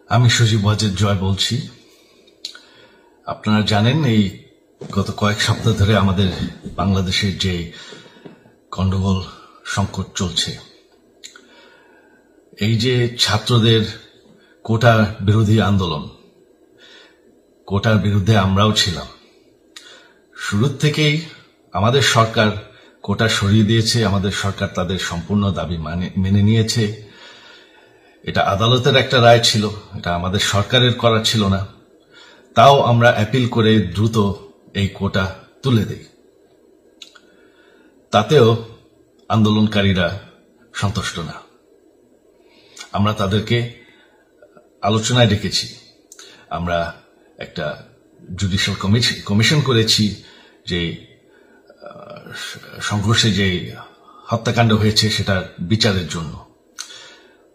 আমি সজীব ওয়াজেদ জয় বলছি। আপনারা জানেন এই গত কয়েক সপ্তাহ ধরে আমাদের বাংলাদেশের যে গন্ডগোল সংকট চলছে, এই যে ছাত্রদের কোটা বিরোধী আন্দোলন, কোটার বিরুদ্ধে আমরাও ছিলাম। শুরু থেকেই আমাদের সরকার কোটা সরিয়ে দিয়েছে, আমাদের সরকার তাদের সম্পূর্ণ দাবি মেনে নিয়েছে। এটা আদালতের একটা রায় ছিল, এটা আমাদের সরকারের করা ছিল না। তাও আমরা অ্যাপিল করে দ্রুত এই কোটা তুলে দেই। তাতেও আন্দোলনকারীরা সন্তুষ্ট না। আমরা তাদেরকে আলোচনায় ডেকেছি, আমরা একটা জুডিশিয়াল কমিশন করেছি যে সংঘর্ষে যে হত্যাকাণ্ড হয়েছে সেটার বিচারের জন্য।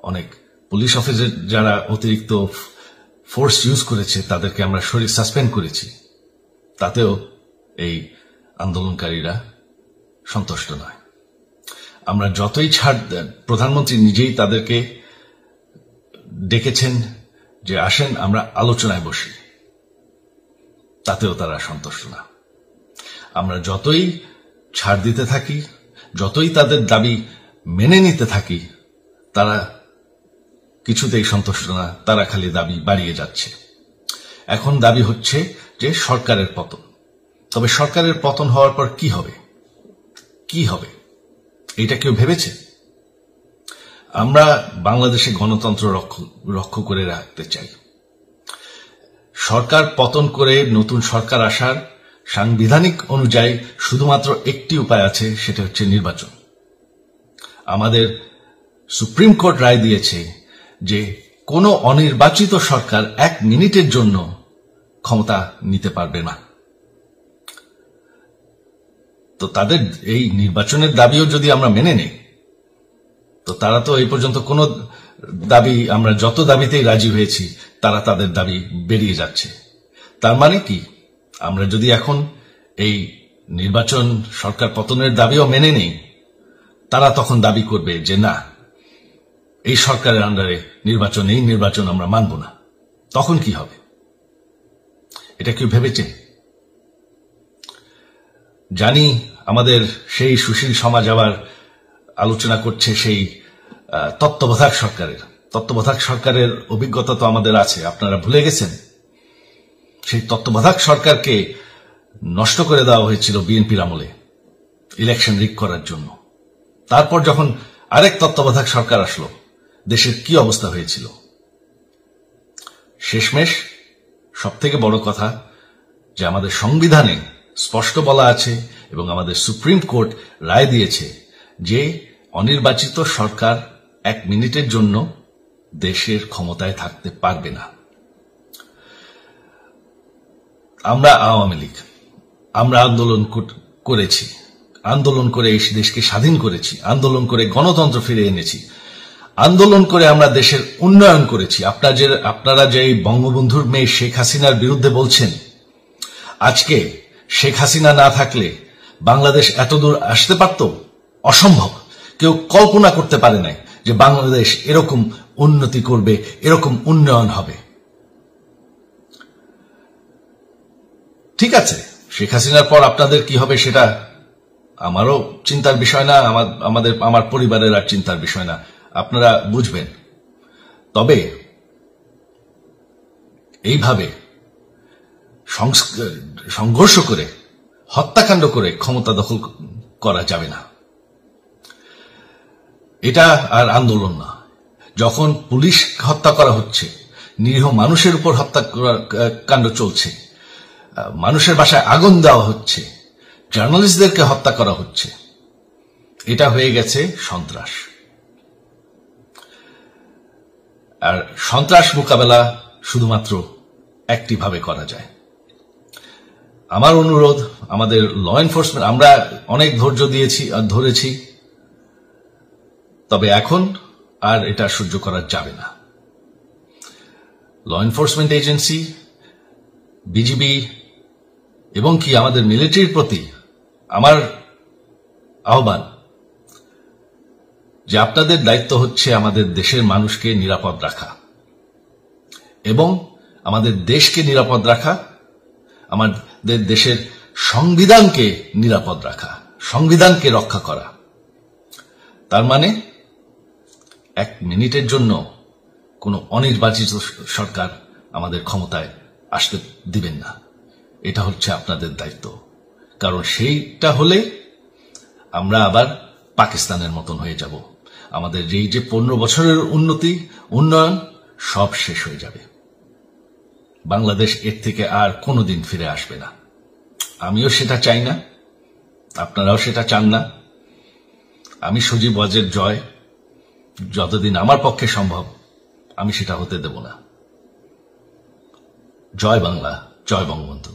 অনেক পুলিশ অফিসার যারা অতিরিক্ত ফোর্স ইউজ করেছে তাদেরকে আমরা সাসপেন্ড করেছি। তাতেও এই আন্দোলনকারীরা সন্তুষ্ট নয়। আমরা যতই ছাড়, প্রধানমন্ত্রী নিজেই তাদেরকে ডেকেছেন যে আসেন আমরা আলোচনায় বসি, তাতেও তারা সন্তুষ্ট না। আমরা যতই ছাড় দিতে থাকি, যতই তাদের দাবি মেনে নিতে থাকি, তারা কিছুতেই সন্তুষ্ট না, তারা খালি দাবি বাড়িয়ে যাচ্ছে। এখন দাবি হচ্ছে যে সরকারের পতন। তবে সরকারের পতন হওয়ার পর কি হবে, কি হবে এটা কেউ ভেবেছে? আমরা বাংলাদেশে গণতন্ত্র রক্ষা করে রাখতে চাই। সরকার পতন করে নতুন সরকার আসার সাংবিধানিক অনুযায়ী শুধুমাত্র একটি উপায় আছে, সেটা হচ্ছে নির্বাচন। আমাদের সুপ্রিম কোর্ট রায় দিয়েছে যে কোনো অনির্বাচিত সরকার 1 মিনিটের জন্য ক্ষমতা নিতে পারবে না। তো তাদের এই নির্বাচনের দাবিও যদি আমরা মেনে নেই, তো তারা তো এই পর্যন্ত কোনো দাবি, আমরা যত দাবিতেই রাজি হয়েছি তারা তাদের দাবি বেরিয়ে যাচ্ছে। তার মানে কি, আমরা যদি এখন এই নির্বাচন, সরকার পতনের দাবিও মেনে নেই, তারা তখন দাবি করবে যে না, এই সরকারের আন্ডারে নির্বাচন, এই নির্বাচন আমরা মানব না। তখন কি হবে এটা কেউ ভেবেছে? জানি আমাদের সেই সুশীল সমাজ আবার আলোচনা করছে সেই তত্ত্বাবধায়ক সরকারের অভিজ্ঞতা তো আমাদের আছে। আপনারা ভুলে গেছেন সেই তত্ত্বাবধায়ক সরকারকে নষ্ট করে দেওয়া হয়েছিল বিএনপির আমলে ইলেকশন রিগ করার জন্য। তারপর যখন আরেক তত্ত্বাবধায়ক সরকার আসলো, দেশের কি অবস্থা হয়েছিল। শেষমেশ সবথেকে বড় কথা যে আমাদের সংবিধানে স্পষ্ট বলা আছে এবং আমাদের সুপ্রিম কোর্ট রায় দিয়েছে যে অনির্বাচিত সরকার 1 মিনিটের জন্য দেশের ক্ষমতায় থাকতে পারবে না। আমরা আওয়ামী লীগ, আমরা আন্দোলন করেছি, আন্দোলন করে এই দেশকে স্বাধীন করেছি, আন্দোলন করে গণতন্ত্র ফিরে এনেছি, আন্দোলন করে আমরা দেশের উন্নয়ন করেছি। আপনারা যে বঙ্গবন্ধুর মেয়ে শেখ হাসিনার বিরুদ্ধে বলছেন, আজকে শেখ হাসিনা না থাকলে বাংলাদেশ এতদূর আসতে পারত? অসম্ভব। কেউ কল্পনা করতে পারে নাই যে বাংলাদেশ এরকম উন্নতি করবে, এরকম উন্নয়ন হবে। ঠিক আছে, শেখ হাসিনার পর আপনাদের কি হবে সেটা আমারও চিন্তার বিষয় না, আমার পরিবারের আর চিন্তার বিষয় না, আপনারা বুঝবেন। তবে এইভাবে সংঘর্ষ করে, হত্যাকাণ্ড করে ক্ষমতা দখল করা যাবে না। এটা আর আন্দোলন না। যখন পুলিশ হত্যা করা হচ্ছে, নিরীহ মানুষের উপর হত্যাকাণ্ড চলছে, মানুষের বাসায় আগুন দেওয়া হচ্ছে, জার্নালিস্টদেরকে হত্যা করা হচ্ছে, এটা হয়ে গেছে সন্ত্রাস। আর সন্ত্রাস মোকাবেলা শুধুমাত্র একটি ভাবে করা যায়। আমার অনুরোধ, আমাদের ল এনফোর্সমেন্ট, আমরা অনেক ধৈর্য ধরেছি, তবে এখন আর এটা সহ্য করা যাবে না। ল এনফোর্সমেন্ট এজেন্সি, বিজিবি এবং কি আমাদের মিলিটারির প্রতি আমার আহ্বান যে আপনাদের দায়িত্ব হচ্ছে আমাদের দেশের মানুষকে নিরাপদ রাখা। এবং আমাদের দেশকে নিরাপদ রাখা, আমাদের দেশের সংবিধানকে নিরাপদ রাখা, সংবিধানকে রক্ষা করা। তার মানে 1 মিনিটের জন্য কোনো অনির্বাচিত সরকার আমাদের ক্ষমতায় আসতে দিবেন না। এটা হচ্ছে আপনাদের দায়িত্ব, কারণ সেইটা হলে আমরা আবার পাকিস্তানের মতন হয়ে যাব। আমাদের এই যে 15 বছরের উন্নয়ন সব শেষ হয়ে যাবে। বাংলাদেশ এর থেকে আর কোনোদিন ফিরে আসবে না। আমিও সেটা চাই না, আপনারাও সেটা চান না। আমি সজীব ওয়াজের জয় যতদিন আমার পক্ষে সম্ভব আমি সেটা হতে দেব না। জয় বাংলা, জয় বঙ্গবন্ধু।